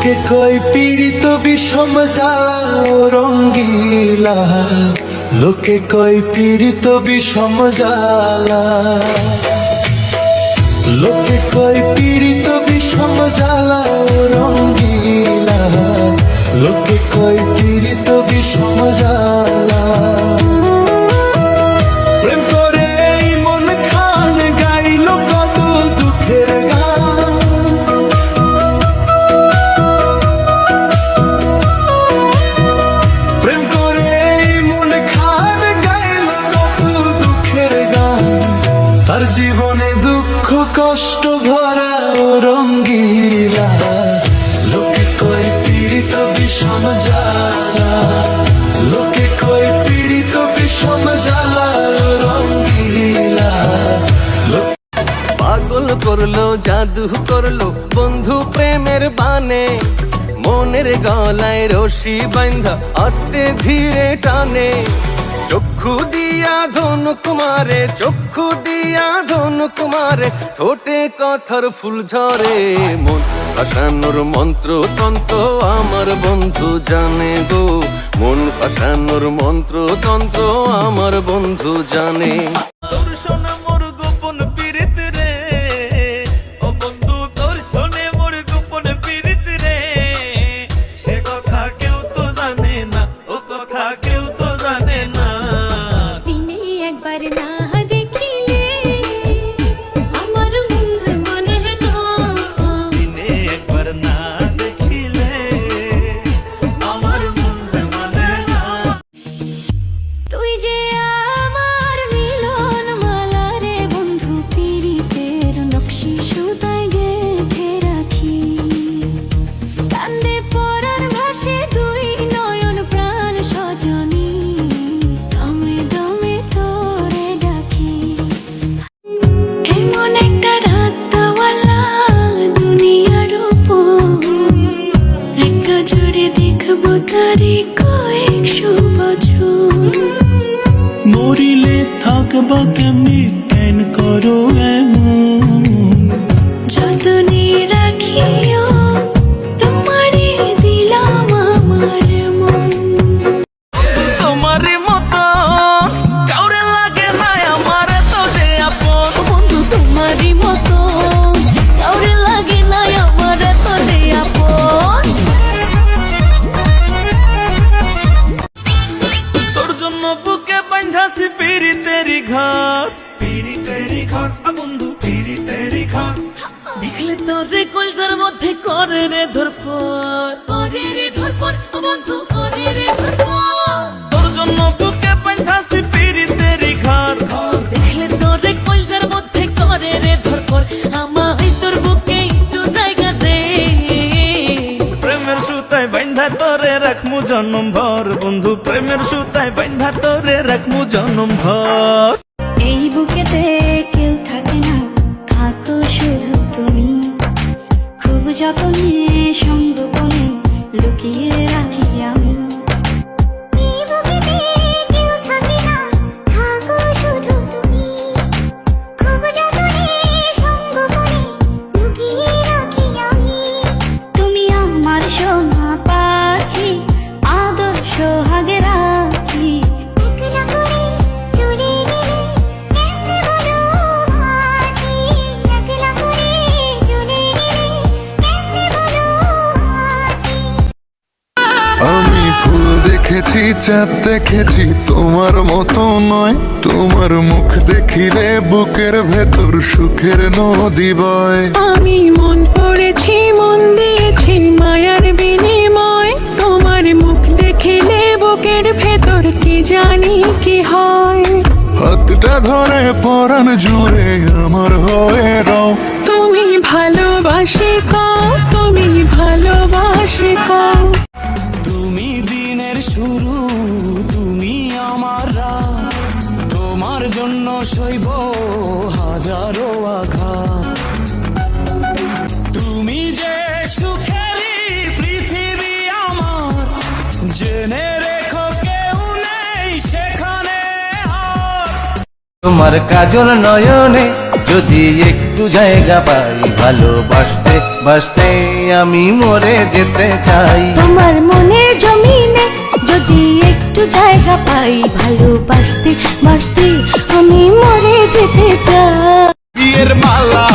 লোকে কয় পীড়িত বিষম জ্বালা রঙ্গিলা, লোকে কয় পীড়িত বিষম জ্বালা, লোকে কয় পীড়িত বিষম জ্বালা রঙ্গিলা, লোকে কয় পীড়িত বিষম জ্বালা। প্রেম করে এই মন খান গাইল কত দুঃখের গান, প্রেম করে এই মন খান গাইল কত দুঃখের গান। তার জীবনে দুঃখ কষ্ট ভরা রঙ্গিলা, লোকে কয় পীড়িত বিষম জ্বালা, লোকে কয় পীড়িত বিষম জ্বালা রঙ্গিলা। পাগল করলো জাদু করলো বন্ধু প্রেমের বানে, মনের গলায় রশি বান্ধা আস্তে ধীরে টানে। চক্ষু দিয়া ধনুক মারে, চক্ষু দিয়া ধনুক মারে, ঠোঁটে কথার ফুল ঝরে। মন ফাঁসানোর মন্ত্র তন্ত্র আমার বন্ধু জানে গো, মন ফাঁসানোর মন্ত্র তন্ত্র আমার বন্ধু জানে। তোর সোনা মোর গোপন পীড়িত রে, ও বন্ধু তোর শোনে মোর গোপন পীড়িত রে। সে কথা কেউ তো জানে না, ও কথা কেউ তো জানে না। দিনে একবার না দেখিলে আমার মন যে মানে না, দিনে একবার না দেখিলে আমার মন যে মানে না। তুই যে আমার মিলন মালা রে বন্ধু, পীড়িতের নকশি সুতায় গেঁথে রাখি। কান্দে পরাণ ভাসে দুই নয়ন প্রাণ সজনী, দমে দমে তোরে ডাকি। এমন একটা রাতওয়ালা দুনিয়ার উপর, একটা জুড়ে দেখবো তারে কয়েকশো বছর। মরিলে থাকবা কেমনে কেন করো এমন, যতনে রাখিও তোমারে দিলাম আমার মন। তোমার মতো কাউরে লাগে না আমার তো যে আপন, বন্ধু তোমারই মতো কাউরে লাগে না আমার তো যে আপন। তোর জন্য বুকে বাঁধাছি পীড়িতেরি ঘর, পীড়িতেরি ঘর বন্ধু পীড়িতেরি ঘর। দেখলে তোরে কলজার মধ্যে করে রে ধরফর, করে রে ধরফর বন্ধু, করে রে ধরফর। তোর জন্য বুকে বাঁধাছি পীড়িতেরি ঘর। দেখলে তোরে কলজার মধ্যে করে রে ধরফর, আমায় তোর বুকে একটু জায়গা দে। প্রেমের সুতায় বাঁধা তোরে রাখমু জনম ভর, বন্ধু প্রেমের সুতায় বাঁধা তোরে রাখমু জনম ভর। এই বুকেতে কেউ থাকে না, থাকো শুধু তুমি। খুব যতনে সঙ্গোপনে লুকিয়ে রাখি আমি। এই বুকেতে কেউ থাকে না, থাকো শুধু তুমি। খুব যতনে সঙ্গোপনে লুকিয়ে রাখি আমি। তুমি আমার সোনা পাখি, আদর্শ হাগে রাখি। একলা করে চলে গেলে কেমনে বলো বাঁচি, একলা করে চলে গেলে কেমনে বলো বাঁচি। আমি ফুল দেখেছি চাঁদ দেখেছি তোমার মতো নয়, তোমার মুখ দেখিলে বুকের ভেতর সুখের নদী বয়। আমি মন পড়েছি মন দিয়েছি মায়ার বিনিময়, তোমার মুখ দেখিলে বুকের ভেতর কি জানি কি হয়। হাতটা ধরে পরাণ জুড়ে আমার হয়ে রও, তুমি ভালোবাসি কও, তুমি ভালোবাসি কও। তুমি দিনের শুরু, তুমি আমার রাত, তোমার জন্য সইব হাজারো আঘাত। তুমি যে সুখেরই পৃথিবী আমার, জেনে রেখো কেউ নেই সেখানে আর। তোমার কাজল নয়নে যদি একটু জায়গা পাই ভালোবাসতে বাসতে আমি মরে যেতে চাই। তোমার মনের জমিনে যদি একটু জায়গা পাই ভালোবাসতে বাসতে আমি মরে যেতে চাই। বিয়ের মালা